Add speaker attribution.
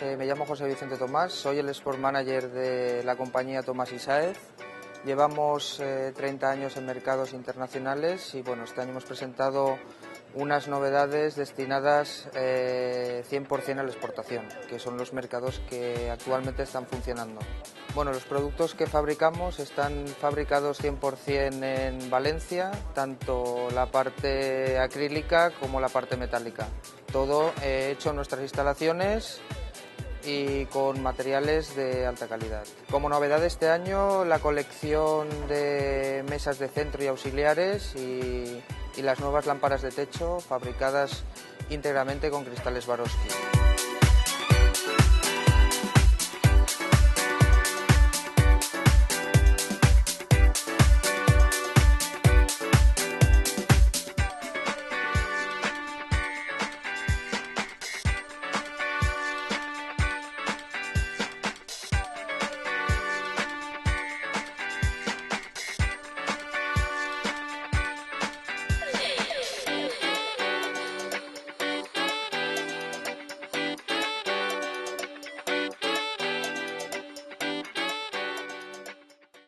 Speaker 1: Me llamo José Vicente Tomás, soy el Sport Manager de la compañía Tomás y Sáez. Llevamos 30 años en mercados internacionales y bueno, este año hemos presentado unas novedades destinadas 100% a la exportación, que son los mercados que actualmente están funcionando. Bueno, los productos que fabricamos están fabricados 100% en Valencia, tanto la parte acrílica como la parte metálica. Todo hecho en nuestras instalaciones y con materiales de alta calidad. Como novedad de este año, la colección de mesas de centro y auxiliares y las nuevas lámparas de techo fabricadas íntegramente con cristales Swarovski.